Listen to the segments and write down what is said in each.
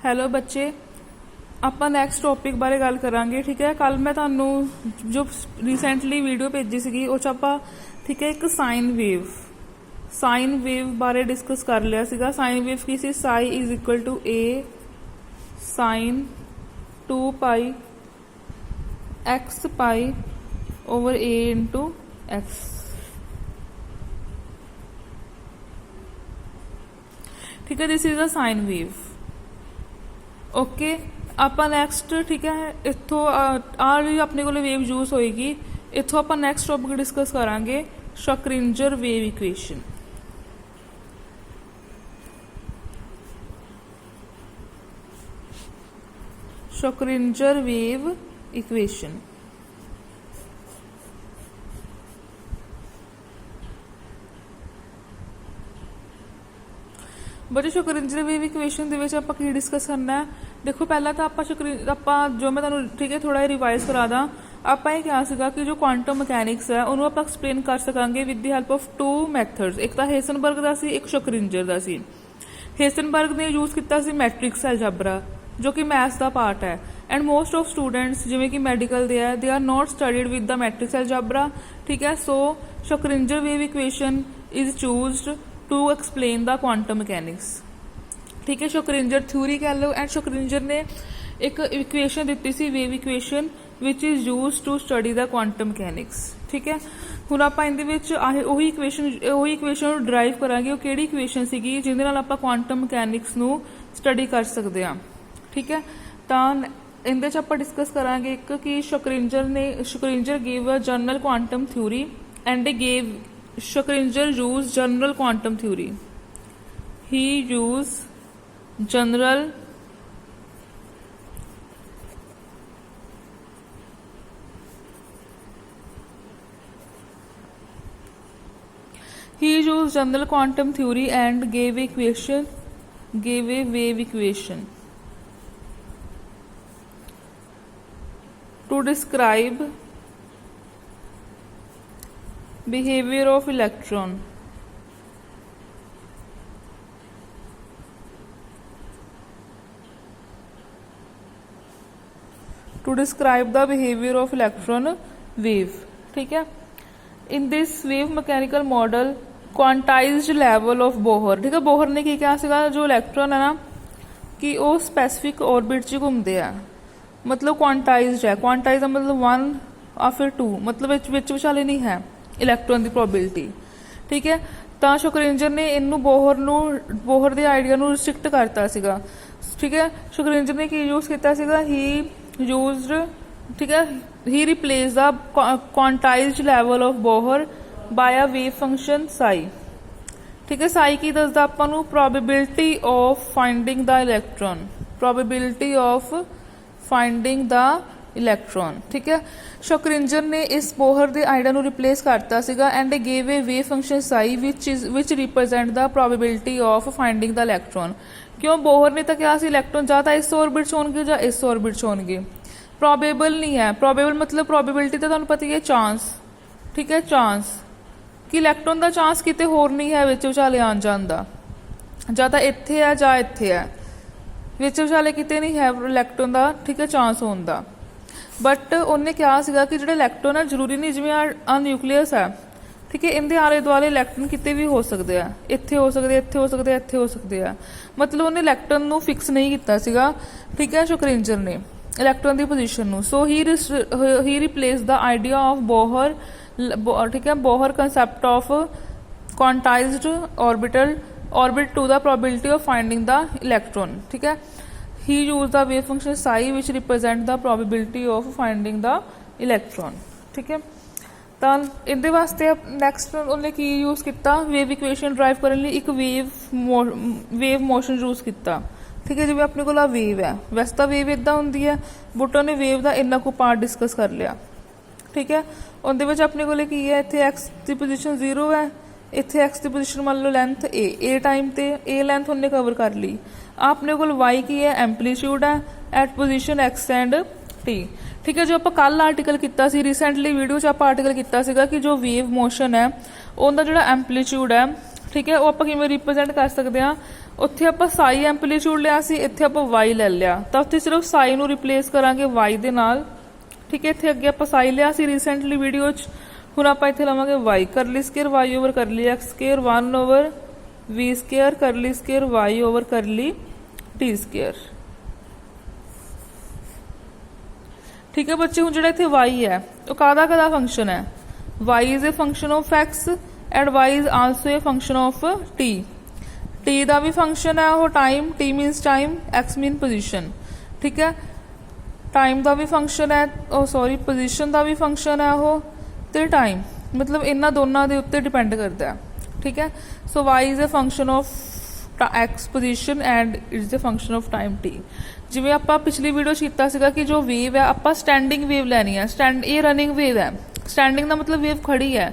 Hello ਬੱਚੇ, ਆਪਾਂ next topic ਬਾਰੇ ਗੱਲ ਕਰਾਂਗੇ। ਠੀਕ ਹੈ, ਕੱਲ ਮੈਂ ਤੁਹਾਨੂੰ ਜੋ ਰੀਸੈਂਟਲੀ ਵੀਡੀਓ ਭੇਜੀ ਸੀਗੀ ਉਹ 'ਚ ਆਪਾਂ ਠੀਕ ਹੈ ਇੱਕ ਸਾਈਨ ਵੇਵ ਬਾਰੇ ਡਿਸਕਸ ਕਰ ਲਿਆ ਸੀਗਾ। ਸਾਈਨ ਵੇਵ ਕੀ ਸੀ? Psi is equal to A sine 2 pi x pi over A into x। ठीक है, this is a sine wave. Okay, ਆਪਾਂ ਨੈਕਸਟ ਠੀਕ ਹੈ ਇੱਥੋਂ ਆ ਜਿਹੜੀ ਆਪਣੇ ਕੋਲ ਵੇਵ ਯੂਜ਼ ਹੋਏਗੀ, ਇੱਥੋਂ ਆਪਾਂ ਨੈਕਸਟ ਟੌਪਿਕ ਡਿਸਕਸ ਕਰਾਂਗੇ ਸ਼ਕਰਿੰਜਰ ਵੇਵ ਇਕੁਏਸ਼ਨ। ਸ਼ਕਰਿੰਜਰ ਵੇਵ ਇਕੁਏਸ਼ਨ बच्चे शक्रिंजर वेव इक्वेशन ਦੇ ਵਿੱਚ ਆਪਾਂ ਕੀ ਡਿਸਕਸ ਕਰਨਾ ਹੈ। देखो पहला तो ਆਪਾਂ जो मैं ਤੁਹਾਨੂੰ ठीक है थोड़ा रिवाइज करा दा। ਆਪਾਂ ਇਹ ਕਿਹਾ ਸੀਗਾ ਕਿ ਜੋ ਕੁਆਂਟਮ ਮਕੈਨਿਕਸ ਹੈ ਉਹਨੂੰ ਆਪਾਂ ਐਕਸਪਲੇਨ ਕਰ ਸਕਾਂਗੇ with the help of two methods. ਇੱਕ ਤਾਂ ਹੇਸਨਬਰਗ ਦਾ ਸੀ, ਇੱਕ ਸ਼ਕਰਿੰਜਰ ਦਾ ਸੀ। ਹੇਸਨਬਰਗ ਨੇ ਯੂਜ਼ ਕੀਤਾ ਸੀ ਮੈਟ੍ਰਿਕਸ ਐਲਜਬਰਾ ਜੋ ਕਿ ਮੈਥਸ ਦਾ ਪਾਰਟ ਹੈ। ਐਂਡ ਮੋਸਟ ਆਫ ਸਟੂਡੈਂਟਸ ਜਿਵੇਂ ਕਿ ਮੈਡੀਕਲ ਦੇ ਹੈ, they are not studied with the matrix algebra. ਠੀਕ ਹੈ, so Schrodinger wave equation is chosen to explain the quantum mechanics. ठीक है, शक्रिंजर थ्योरी कह लो। एंड शक्रिंजर ने एक इक्वेशन दी सी wave equation which is use to study the quantum mechanics. ठीक है, हुण आपां इहदे विच ओही इक्वेशन ड्राइव करांगे। वो किहड़ी इक्वेशन सीगी जिहदे नाल आपां क्वांटम मैकेनिक्स नूं स्टडी कर सकदे हां। ठीक है, तां इहदे च आपां डिस्कस करांगे एक कि Schrodinger gave a general quantum theory and gave Shakringer used general quantum theory. He used general quantum theory and gave a wave equation to describe behavior of electron। to describe the behavior of electron wave। ठीक है, in this wave mechanical model quantized level of Bohr। ठीक है, Bohr ने की कहा सीगा जो electron है ना कि वो स्पैसिफिक ऑर्बिट च घूमते हैं, मतलब क्वांटाइज्ड है। क्वांटाइज का मतलब 1 या फिर 2, मतलब विच विचाले नहीं है इलैक्ट्रॉन की प्रोबेबिलिटी। ठीक है, तो शक्रिंजर ने इनू बोहर के आइडिया नू रिस्ट्रिक्ट करता सीगा। ठीक है, शक्रिंजर ने की यूज किया सीगा, ही यूज्ड ठीक है he replace the quantized level of Bohr by a wave function psi. ठीक है, साई की दसदा आपां नू probability of finding the electron, probability of finding the electron. ठीक है, शक्रिंजर ने इस बोहर के आइडिया नू रिप्लेस करता सीगा and gave a wave function Sai which represent the probability of finding the electron. क्यों? बोहर ने तो कहा इलैक्ट्रॉन या तो इस ऑर्बिट होंगे या इस ऑर्बिट होंगे। प्रोबेबल नहीं है, प्रोबेबल मतलब प्रोबेबिलिटी तो तुहानूं पता ही है चांस। ठीक है, चांस कि इलैक्ट्रॉन का चांस किते होर नहीं है विच विचाले आन जाण दा, या तो इत्थे है या इत्थे है, विच विचाले किते नहीं है इलैक्ट्रॉन का। ठीक है, चांस होने का। बट उन्हें कहा सीगा कि जो इलैक्ट्रॉन है जरूरी नहीं जिवें आ न्यूक्लियस है। ठीक है, इनके आले दुआले इलैक्ट्रॉन किते भी हो सकते हैं, इत्थे हो सकते, इत्थे हो सकते, इत्थे हो सकते हैं। मतलब उन्हें इलैक्ट्रॉन नू फिक्स नहीं किया सीगा। ठीक है, शक्रिंजर ने इलैक्ट्रॉन की पोजीशन नू। So he replace the idea of Bohr. ठीक है, Bohr concept of quantized orbit to the probability of finding the electron. ठीक है, he used the wave function psi which represent the probability of finding the electron। ठीक है, तो इहदे वास्ते next उन्हें की यूज किया वेव इक्वेशन ड्राइव करने लिए एक वेव मोशन यूज किया। ठीक है, जिवें अपने कोल वेव है, वैसे तो वेव इदा होंदी है, बट उन्हें वेव का इन्ना को पार्ट डिस्कस कर लिया। ठीक है, उहदे विच अपने कोल की है, इत्थे एक्स की पोजीशन 0 है, इत्थे एक्स की पोजीशन मान लो लेंथ ए टाइम ते ए लेंथ उन्हें कवर कर ली। अपने को वाई की है एंपलीट्यूड है at position x and t. ठीक है, जो आप कल आर्टिकल किया रिसेंटली वीडियो च आप आर्टिकल किया कि जो वेव मोशन है उनका जो एंपलीट्यूड है ठीक है वो आप किवें रिप्रेजेंट कर सकते हैं ਉੱਥੇ ਆਪਾਂ ਸਾਈ ਐਂਪਲੀਟਿਊਡ ਲਿਆ ਸੀ, ਇੱਥੇ ਆਪਾਂ ਵਾਈ ਲੈ ਲਿਆ, ਤਾਂ ਉੱਥੇ ਸਿਰਫ ਸਾਈ ਨੂੰ ਰਿਪਲੇਸ ਕਰਾਂਗੇ ਵਾਈ ਦੇ ਨਾਲ। ਠੀਕ ਹੈ, ਇੱਥੇ ਅੱਗੇ ਆਪਾਂ ਸਾਈ ਲਿਆ ਸੀ ਰੀਸੈਂਟਲੀ ਵੀਡੀਓ 'ਚ, ਹੁਣ ਆਪਾਂ ਇੱਥੇ ਲਵਾਂਗੇ ਵਾਈ। ਕਰਲੀ ਸਕੇਅਰ ਵਾਈ ਓਵਰ ਕਰਲੀ ਐਕਸ ਸਕੇਅਰ 1 ਓਵਰ ਵੀ ਸਕੇਅਰ ਕਰਲੀ ਸਕੇਅਰ ਵਾਈ ਓਵਰ ਕਰਲੀ ਟੀ ਸਕੇਅਰ। ਠੀਕ ਹੈ ਬੱਚੇ, ਹੁਣ ਜਿਹੜਾ ਇੱਥੇ ਵਾਈ ਹੈ ਉਹ ਕਾਹਦਾ ਫੰਕਸ਼ਨ ਹੈ? Y is a function of x and y is also a function of t. T ਦਾ ਵੀ ਫੰਕਸ਼ਨ ਹੈ ਉਹ time, t means time, x mean position. ठीक है, टाइम का भी फंक्शन है, सॉरी पोजीशन का भी फंक्शन है वो, तो टाइम मतलब इन्होंने दोनों के उत्ते डिपेंड करता है। ठीक है, so Y is a function of X position and is a function of time T. जिवें आपां पिछली वीडियो कीता सीगा कि जो वेव है आपां स्टैंडिंग वेव लैनी है, ये रनिंग वेव है। स्टैंडिंग का मतलब वेव खड़ी है,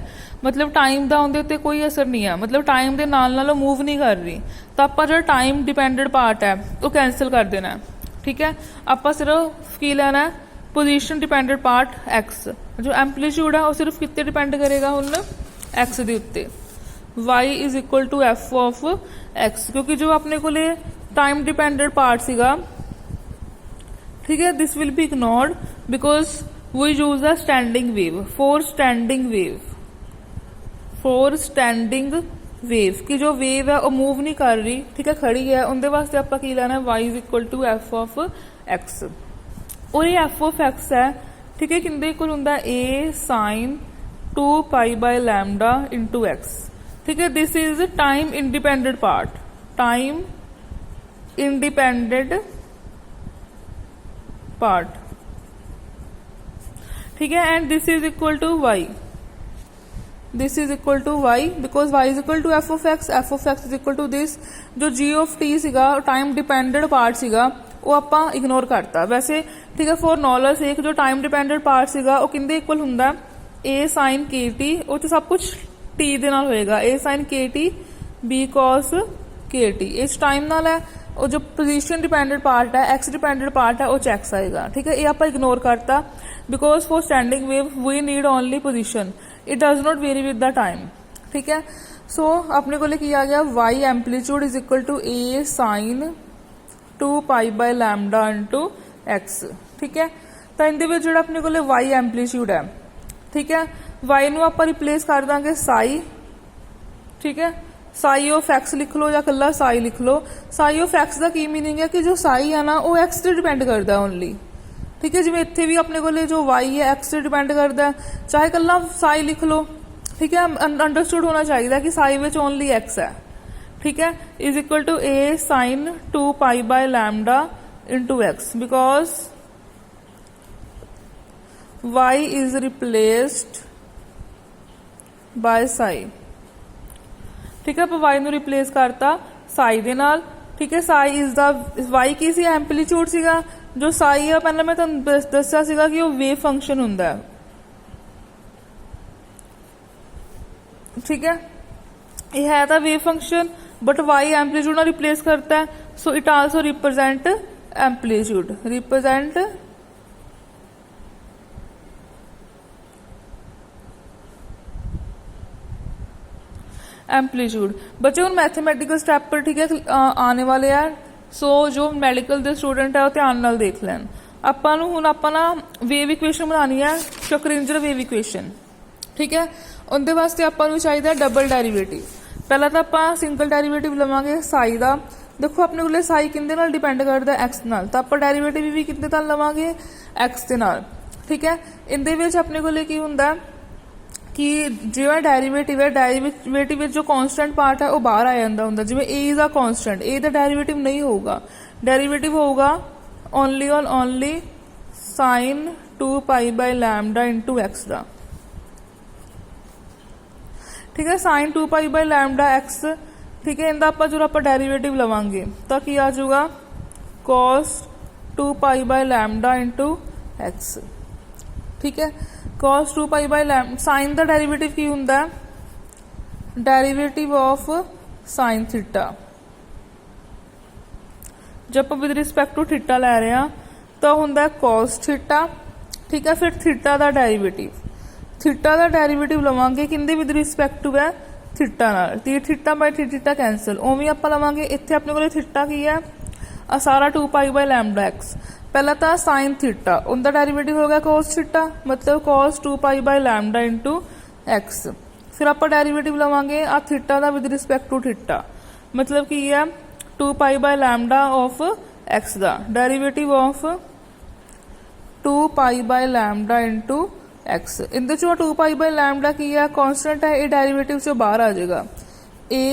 मतलब टाइम का उनके उत्ते कोई असर नहीं है, मतलब टाइम के नाल मूव नहीं कर रही, तो आप जो टाइम डिपेंडेंट पार्ट है वो कैंसल कर देना है। ठीक है, आप सिर्फ की लेना है पोजीशन डिपेंडेंट पार्ट एक्स। जो एंपलीट्यूड है वो सिर्फ कितने डिपेंड करेगा हुन एक्स के उत्ते। Y is equal to F of x, क्योंकि जो अपने को टाइम डिपेंडेंट पार्ट सीगा, ठीक है, this will be ignored because we use a standing wave for standing wave, for standing wave की जो वेव है वो मूव नहीं कर रही, ठीक है, खड़ी है, उनके वास्ते आप की लेना है y is equal to F of x. और ये एफ ऑफ एक्स है, ठीक है, किंदे इक्वल हुंदा A sine 2 pi by lambda into x. ठीक है, this is time independent part, time independent part. ठीक है, and this is equal to Y, this is equal to Y because Y is equal to F of X is equal to this. जो G of T सीगा time dependent part सीगा वो आपां ignore करता वैसे। ठीक है, फॉर नॉलेज एक जो टाइम डिपेंडेंट पार्ट सीगा वो किंदे इक्वल हुंदा ए साइन के टी, वो तो सब कुछ टी दे नाल होएगा, ए साइन के टी बी कॉस के टी, इस टाइम नाल है। और जो पोजीशन डिपेंडेंट पार्ट है एक्स डिपेंडेंट पार्ट है वो एक्स आएगा। ठीक है, ये आप इग्नोर करता because for standing wave we need only position, it does not vary with the time. ठीक है, सो अपने को की आ गया y amplitude is equal to A sine 2 pi by lambda into x. ठीक है, तो इनके जो अपने को वाई एम्पलीट्यूड है, ठीक है, वाई नू आप रिप्लेस कर देंगे साई। ठीक है, साई ऑफ एक्स लिख लो या कला साई लिख लो। साई ऑफ एक्स का की मीनिंग है कि जो साई है ना वो एक्स से डिपेंड करता है ओनली। ठीक है, जिवें इत्थे भी अपने को जो वाई है एक्स से डिपेंड करता है, चाहे कला साई लिख लो। ठीक है, अंडरस्टूड होना चाहिए कि साई विच ओनली एक्स है। ठीक है, is equal to A sine 2 pi by lambda into x because Y is replaced by psi. ठीक है, आप वाई नू रिप्लेस करता साई दे नाल। ठीक है, साई इज द वाई की सी एम्पलीट्यूड सीगा, जो साई है पहले मैं तुहानू दस्सिया सीगा कि वो वेव फंक्शन हुंदा है। ठीक है, ये है तो wave function but why amplitude ना रिप्लेस करता है, so it also represent amplitude, represent amplitude. बच्चे हम मैथमेटिकल स्टैप पर, ठीक है, आने वाले हैं, सो जो मेडिकल के स्टूडेंट है वो ध्यान नाल देख लैन। आपां नूं हुण आपां ना वेव इक्वेशन बनानी है, शक्रिंजर वेव इक्वेशन। ठीक है, उनके वास्ते आपां नूं चाहिदा डबल डेरिवेटिव। पहला तो आपां सिंगल डेरिवेटिव लवांगे साई का। देखो अपने को साई किंदे नाल डिपेंड करता है एक्स नाल, तो आपां डेरिवेटिव भी किंदे नाल लवांगे एक्स दे नाल। ठीक है, इहदे विच अपने को की हुंदा कि जो डेरिवेटिव है, डेरिवेटिव जो कॉन्स्टेंट पार्ट है वो बाहर आ जाता होंगे। जिवें ए इज अ कॉन्स्टेंट, ए का डेरिवेटिव नहीं होगा, डेरिवेटिव होगा only on only sine 2 pi by lambda into x का। ठीक है, sine 2 pi by lambda x. ठीक है, इनका आप जो आप डेरिवेटिव लवांगे तो की आ जाऊगा cos 2 pi by lambda into x. ठीक है, cos 2 pi by lambda, sine का डेरिवेटिव की हुंदा है डेरिवेटिव ऑफ साइन थीटा। जब आप विद रिस्पेक्ट टू थीटा लै रहे हैं तो हुंदा कॉस थीटा। ठीक है, फिर थीटा का डेरिवेटिव, थीटा का डेरिवेटिव लवांगे किंदे विद रिस्पेक्ट टू है ਥੀਟਾ ਨਾਲ, ਥੀਟਾ ਬਾਈ ਥੀਟਾ ਕੈਂਸਲ। ਉਵੇਂ ਆਪਾਂ ਲਵਾਂਗੇ ਇੱਥੇ ਆਪਣੇ ਕੋਲ ਥੀਟਾ ਕੀ ਹੈ, ਆ ਸਾਰਾ 2 ਪਾਈ ਬਾਈ ਲੈਮਡਾ ਐਕਸ। ਪਹਿਲਾਂ ਤਾਂ ਸਾइन थीटा, ਉਹਦਾ ਡੈਰੀਵੇਟਿਵ ਹੋ ਗਿਆ cos थीटा, मतलब cos 2 pi by lambda into X. ਫਿਰ ਆਪਾਂ ਡੈਰੀਵੇਟਿਵ ਲਵਾਂਗੇ ਆ ਥੀਟਾ ਦਾ ਵਿਦ ਰਿਸਪੈਕਟ ਟੂ ਥੀਟਾ, मतलब ਕੀ ਹੈ 2 pi by lambda of X ਦਾ derivative of 2 pi by lambda into X. ਇਹਦੇ ਚੋਂ 2 ਪਾਈ ਬਾਈ ਲੈਮਡਾ ਕੀ ਹੈ, ਕॉन्स्टेंट है, ਇਹ ਡੈਰੀਵੇਟਿਵ ਚੋਂ ਬਾਹਰ ਆ ਜਾਏਗਾ a,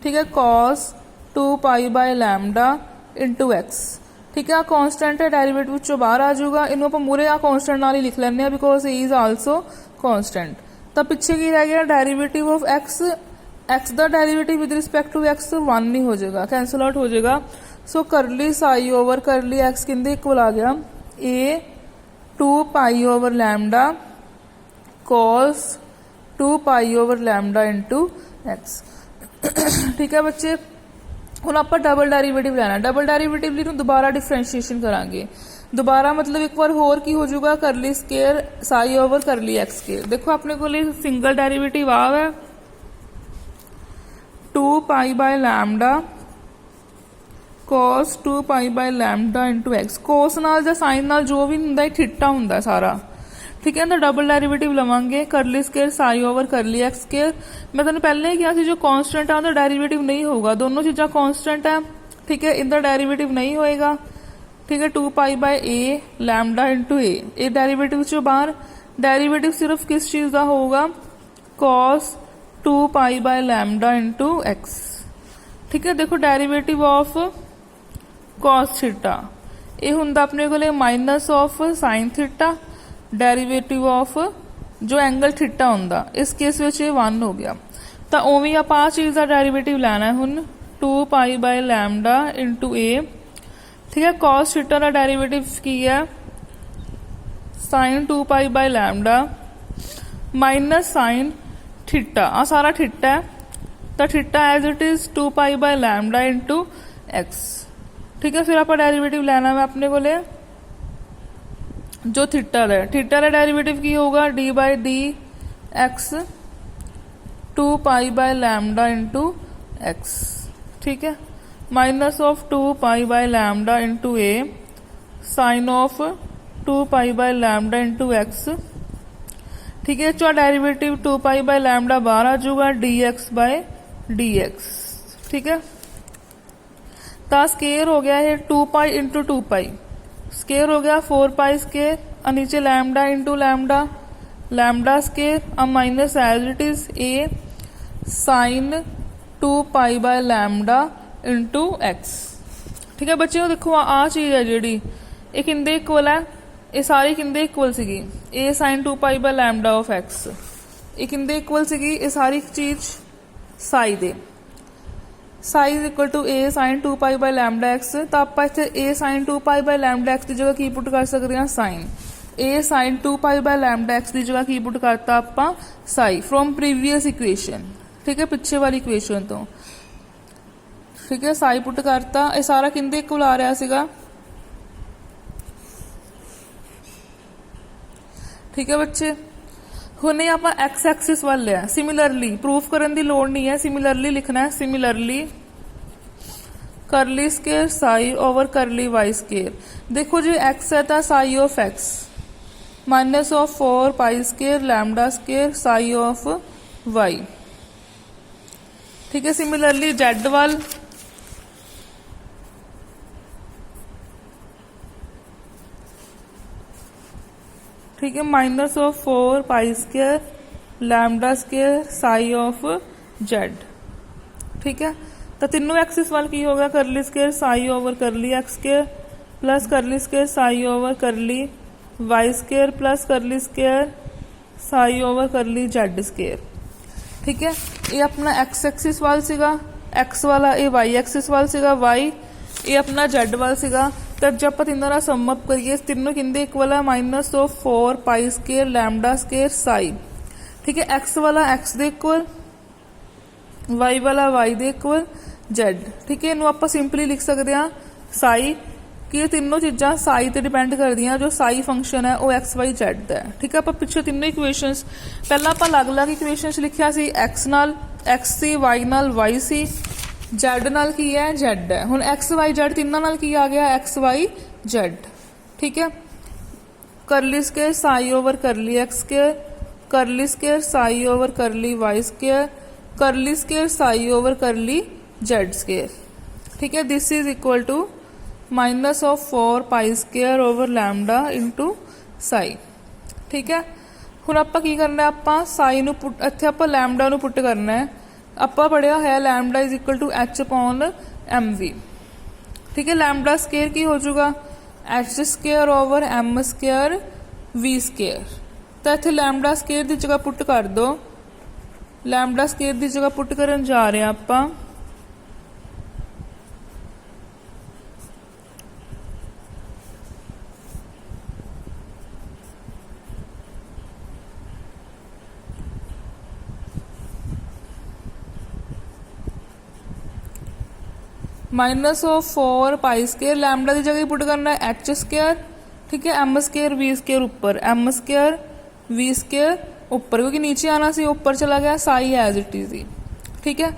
ठीक है, cos 2 pi by lambda into X, ठीक है। कॉन्स्टेंट है, डेरिवेटिव चो बाहर आ जाऊगा, इनू आप मूरे आ कॉन्स्टेंट नाल ही लिख लेने हैं because A is also constant. तो पिछे की रह गया डेरिवेटिव ऑफ एक्स, एक्स का derivative with respect to x 1 नहीं हो जाएगा, कैंसल आउट हो जाएगा। So curly psi over curly X किंदे इक्वल आ गया a 2 pi over lambda cos 2 pi over lambda into x, ठीक है बच्चे। ਹੁਣ ਆਪਾਂ ਡਬਲ ਡੈਰੀਵੇਟਿਵ ਲੈਣਾ, ਡਬਲ ਡੈਰੀਵੇਟਿਵ ਲਈ ਨੂੰ ਦੁਬਾਰਾ ਡਿਫਰੈਂਸ਼ੀਏਸ਼ਨ ਕਰਾਂਗੇ, ਦੁਬਾਰਾ मतलब एक बार होर की हो जाऊगा curly square psi over curly x square. देखो अपने को सिंगल डेरिवेटिव आ है 2 pi by lambda cos 2 pi by lambda into X. Cos नाल ਜਾਂ साइन नाल जो भी ਹੁੰਦਾ थीटा ਹੁੰਦਾ सारा, ठीक है। तो डबल डेरिवेटिव लवांगे करली square psi over curly x square. मैं तुहानू पहले ही कहा सी जो कॉन्स्टेंट है डेरिवेटिव नहीं होगा, दोनों चीज़ां कॉन्स्टेंट है, ठीक है, इनका डेरिवेटिव नहीं होएगा, ठीक है। 2 पाई बाय ए लैमडा इंटू ए डेरिवेटिव चो बाहर, डेरिवेटिव सिर्फ किस चीज़ का होगा cos 2 pi by lambda into x, ठीक है। देखो डेरिवेटिव ऑफ cos थीटा ये हुंदा अपने कोले minus of sine theta, derivative of जो एंगल थीटा होंदा इस केस में 1 हो गया। तो उवें आप आ चीज़ का डेरिवेटिव लेना है हुण 2 pi by lambda into A, ठीक है। cos थीटा का डेरिवेटिव की है sine 2 pi by lambda minus sine theta, आ सारा थीटा है, तो theta as it is 2 pi by lambda into x, ठीक है। फिर आप डेरिवेटिव लेना है अपने को जो थीटा है, थीटा का डेरिवेटिव की होगा D by D X 2 pi by lambda into x, ठीक है, minus of 2 pi by lambda into A sine of 2 pi by lambda into x, ठीक है। चो डेरिवेटिव 2 पाई बाय लैमडा बाहर आ जाऊगा D X by D X, ठीक है। तो स्केयर हो गया है 2 पाई इंटू 2 पाई, स्केयर हो गया 4 पाई स्केयर, नीचे lambda into lambda, lambda square, अब minus as it is A sine 2 pi by lambda into x, ठीक है बच्चे। देखो आ चीज़ है जी ये किंदे इक्वल है, ये सारी किंदे इक्वल सीगी A sine 2 pi by lambda of X, ये किंदे इक्वल सीगी ये सारी चीज़ साई दे, psi is equal to A sine 2 pi by lambda X. तो आप इतने A sine 2 pi by lambda X की जगह की पुट कर सकते हैं sine, A sine 2 pi by lambda X की जगह की पुट करता आप साई फ्रॉम प्रीवियस इक्वेशन, ठीक है, पिछे वाली इक्वेशन तो, ठीक है, साई पुट करता। ये सारा किंदे इक्वल आ रहा सीगा, ठीक है बच्चे। हुणे आपां एक्स एक्सिस वाल लिया, सिमिलरली प्रूफ करने की लोड़ नहीं है, सिमिलरली लिखना है, similarly curly square psi over curly Y square. देखो जी एक्स है तो psi of x minus of 4 pi square lambda square psi of y, ठीक है। सिमिलरली जेड वाल ठीक है, minus of 4 pi square lambda square psi of z, ठीक है। तो तीनों एक्सिस वाल की होगा curly square psi over curly x square plus curly square psi over curly Y square plus curly square psi over curly Z square, ठीक है। ये अपना एक्स एक्सिस वाल सीगा, एक्स वाला ये वाई एक्सिस वाल सीगा, वाई ये अपना जेड वाल सीगा। तो जब आप तीनों का सम अप करिए तीनों किंदे इक्वल है minus of 4 pi square lambda square Sai, ठीक है। एक्स वाला एक्स दे इक्वल, वाई वाला वाई दे इक्वल जेड, ठीक है। इनू आप सिंपली लिख सकते हैं साई कि ये तीनों चीज़ां साई ते डिपेंड करदियां। जो साई फंक्शन है वो एक्स वाई जैड दा है, ठीक है। आप पिछले तीनों इक्वेशनस पहला आप अलग अलग इक्वेशनस लिखिया सी, एक्स नाल एक्स सी, वाई नाल वाई सी, जैड नाल की है जैड है। हुण एक्स वाई जैड तीनों नाल की आ गया एक्स वाई जैड, ठीक है। Curly square psi over curly x square, curly square psi over curly Y square, curly square psi over curly Z square, ठीक है। This is equal to minus of 4 pi square over lambda into psi, ठीक है। हुण आपां की करना है, आपां साई नूं पुट इत्थे आपां लैमडा नूं पुट करना है। आपां पढ़िया है lambda is equal to H upon M V, ठीक है। लैमडा स्केयर की हो जाऊगा H square over M square we square. तो इत्थे लैमडा स्केयर की जगह पुट कर दो, लैमडा स्केयर की जगह पुट करन जा रहे हैं आपां minus of 4 pi square, lambda की जगह पुट करना है एच स्केयर, ठीक है। एम स्केयर वी स्केयर ऊपर, एम स्केयर वी स्केयर ऊपर, क्योंकि नीचे आना सी ऊपर चला गया, साई एज इट इज ही, ठीक है।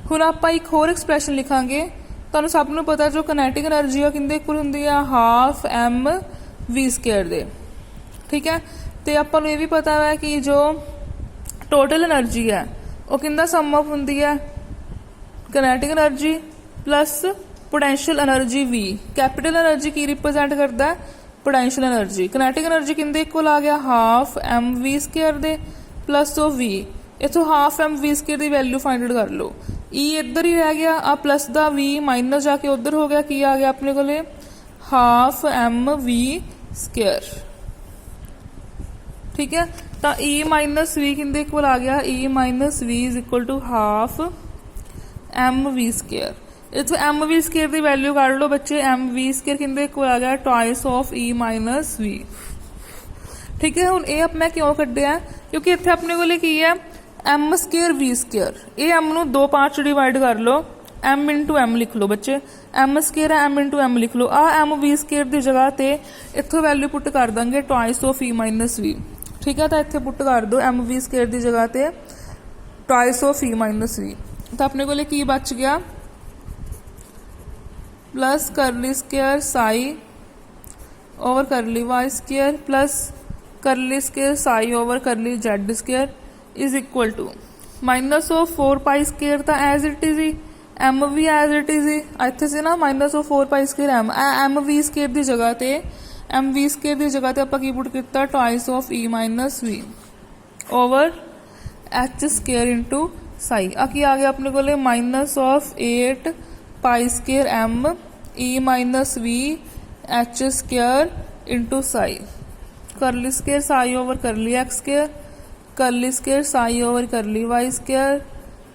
हुण आपां एक होर एक्सप्रैशन लिखांगे। तुहानूं सब नूं पता जो कनैटिक एनर्जी आ किंदे इक्वल हुंदी आ, हाफ एम वी स्केयर दे, ठीक है। तो आपां नूं ये भी पता है कि जो टोटल एनर्जी है वो किंदा सम ऑफ हुंदी है, kinetic energy plus potential energy वी। कैपिटल एनर्जी की रिप्रेजेंट करता है, पोटेंशियल एनर्जी। कनैटिक एनर्जी किंदे इक्वल आ गया, हाफ एम वी स्केयर दे प्लस ऑफ वी। इथों हाफ एम वी स्केयर की वैल्यू फाइंड आउट कर लो, ई इधर ही रह गया, आ प्लस दा वी माइनस जाके उधर हो गया, की आ गया अपने को हाफ एम वी स्केयर, ठीक है। तो ई माइनस वी किंदे इक्वल आ गया, E minus V is equal to half M we square. इतो एम वी स्केयर की वैल्यू कर लो बच्चे, एम वी स्केयर किंदे इक्वल आ गया twice of E minus we, ठीक है। हुण ये मैं क्यों कड्डिया, क्योंकि इत्थे अपने कोल की है एम स्केयर वी स्केयर, ये एम नूं दो पार्ट च डिवाइड कर लो, एम इंटू एम लिख लो बच्चे, एम स्केयर है एम इंटू एम लिख लो। आ एम वी स्केयर की जगह ते इत्थों वैल्यू पुट कर देंगे twice of E minus we, ठीक है। तो इत्थे पुट कर दो एम वी स्केयर की जगह ते twice of E minus V. तो अपने कोल की बच गया, plus curly square psi over curly Y square plus curly square psi over curly Z square is equal to minus of 4 pi square तो एज इट इज ही, M V as it is ही। इत्थे से ना minus of 4 pi square M we square की जगह ते, M we square की जगह ते आपां की पुट किया twice of E minus V over H square into psi. आ की आ गया अपने को minus of 8 pi square M E minus V H square into psi, curly square psi over curly x square, curly square psi over curly Y square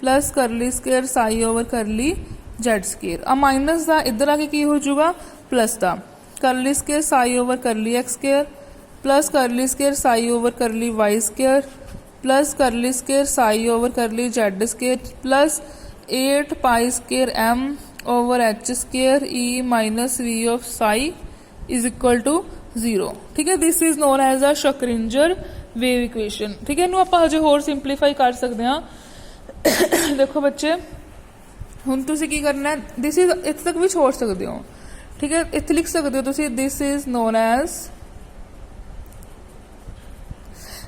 plus curly square psi over curly Z square. आ minus का इधर आके की हो जाऊगा plus का, curly square psi over curly x square plus curly square psi over curly Y square plus curly square psi over curly Z square plus 8 pi square M over H square E minus we of psi is equal to 0, ठीक है। This is known as a Schrodinger wave equation, ठीक है। इनू आप हजे होर simplify कर सकते हैं। देखो बच्चे हुण तुसीं की करना है, दिस इज इत्थे तक भी छोड़ सकते हो, ठीक है। इत्थे लिख सकते हो तुसीं दिस इज नोन एज,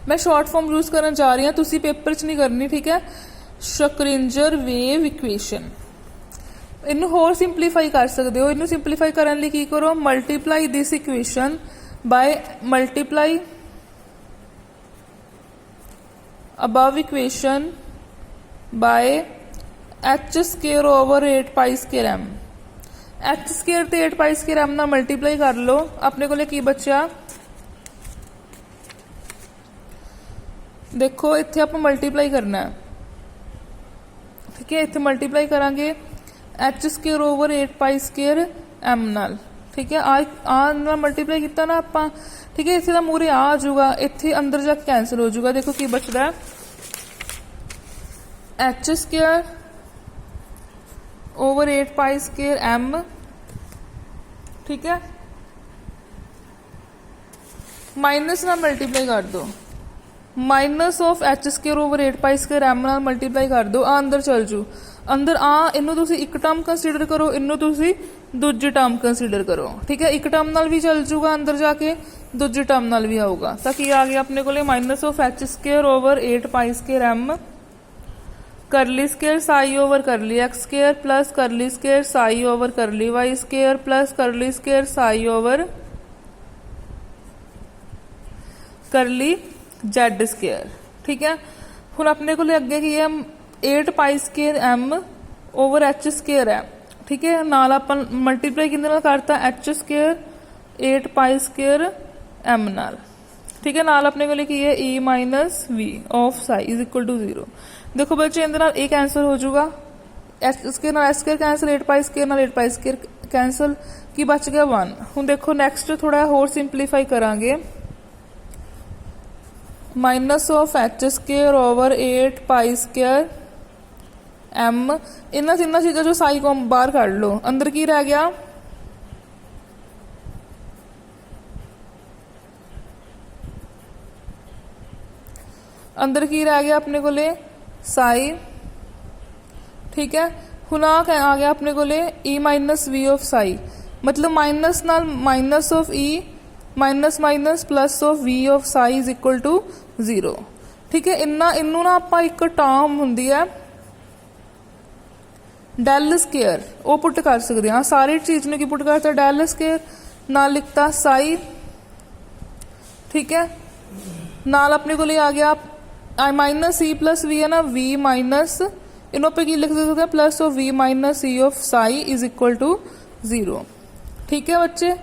मैं शॉर्ट फॉर्म यूज करन जा रही हूँ, तुसीं पेपर च नहीं करनी, ठीक है। शक्रिंजर वेव इक्वेशन, इनू होर सिंपलीफाई कर सकते हो। इनू सिंपलीफाई करने लिए की करो, multiply this equation by multiply above equation by h square over 8 pi square m. H square ते 8 पाई स्केयर एम ना मल्टीप्लाई कर लो, अपने को की बचा, देखो इत्थे आप मल्टीप्लाई करना है, ठीक है। इत्थे मल्टीप्लाई करांगे h square over 8 pi square M नाल, ठीक है। आ मल्टीप्लाई किया ना आपां, ठीक है। इत्थे दा मूरे आ जाऊगा, इत्थे अंदर जाके कैंसिल हो जाऊगा। देखो की बचदा है h square over 8 pi square m ठीक है, माइनस नाल मल्टीप्लाई कर दो, minus of H square over 8 pi square M नाल मल्टीप्लाई कर दो, आ अंदर चल जू, अंदर आ इनू तुसी एक टर्म कंसीडर करो, इनू तुसी दूजी टर्म कंसीडर करो, ठीक है। एक टर्म नाल भी चल जूगा अंदर जाके, दूजी टर्म नाल भी आऊगा, तो की आ गया अपने को minus of H square over 8 pi square M curly square psi over curly x square plus curly square psi over curly Y square plus curly square psi over curly Z square, ठीक है। हुण अपने को अगे की है 8 pi square M over H square है, ठीक है, नाल अपन मल्टीप्लाई किहदे नाल करता H square 8 pi square M नाल, ठीक है, नाल अपने को की है E minus we of psi is equal to 0। देखो बच्चे इहदे नाल ए कैंसल हो जाऊगा, एच स्केयर नाल H square cancel, 8 pi square नाल 8 पाई स्केयर कैंसल, की बच गया 1। हुण देखो नैक्सट थोड़ा होर सिंपलीफाई करांगे, minus of H square over 8 pi square m, इन्हां तिन्नां चीज़ों जो साई को बाहर कढ़ लो, अंदर की रह गया अंदर की रह गया अपने को साई, ठीक है। हुण आ गया अपने को E minus we of psi, मतलब माइनस नाल minus of E minus minus plus of v of psi is equal to 0, ठीक है। इनू ना आपां एक टर्म हुंदी है डेल स्केयर, वो पुट कर सकते हैं, सारी चीज ने की पुट करता डेल स्केयर, नाल लिखता साई, ठीक है, नाल अपने को आ गया माइनस ई प्लस वी है ना, वी माइनस इन्हों पे की लिख सकते हैं plus of v minus E of psi is equal to 0, ठीक है बच्चे।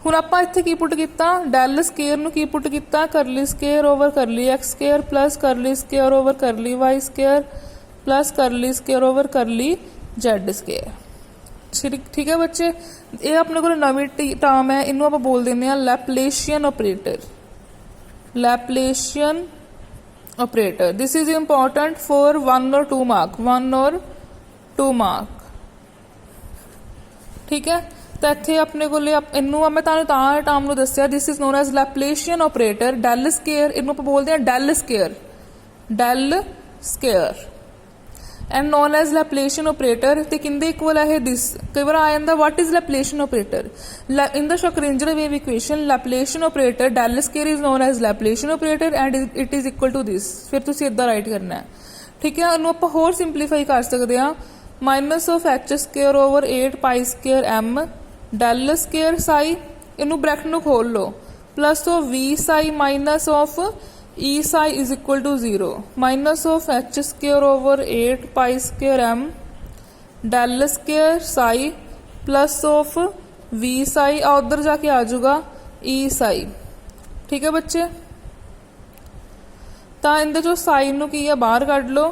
हुण आपां इत्थे की पुट किया डेल स्केयर नूं की पुट किया curly square over curly x square plus curly square over curly Y square plus curly square over curly Z square, ठीक है बच्चे। ये अपने को नवी टर्म है, इनू आप बोल देने Laplacian operator, Laplacian operator. This is important for 1 और 2 मार्क, 1 और 2 मार्क, ठीक है। तो इत्थे अपने को इनू मैं तुहानूं टर्म नूं दस्सिया, this is known as Laplacian operator, del square इनू आप बोलते हैं del square, del square and known as Laplacian operator. तो किंदे इक्वल है दिस, कई बार आ जाता what is Laplacian operator in the Schrodinger wave equation, Laplacian operator del square is known as Laplacian operator and it is equal to this, फिर तुसीं इदां राइट करना है, ठीक है। इनू आपां होर सिंपलीफाई कर सकते हैं, minus of H square over 8 pi square M del square psi, इनू ब्रैकेट नूं खोल लो, plus of V psi minus of E psi is equal to 0, minus of H square over 8 pi square M del square psi plus of V psi, उधर जाके आ जाऊगा ई साई, ठीक है बच्चे। तो इनके जो साई नूं की है बाहर कढ़ लो,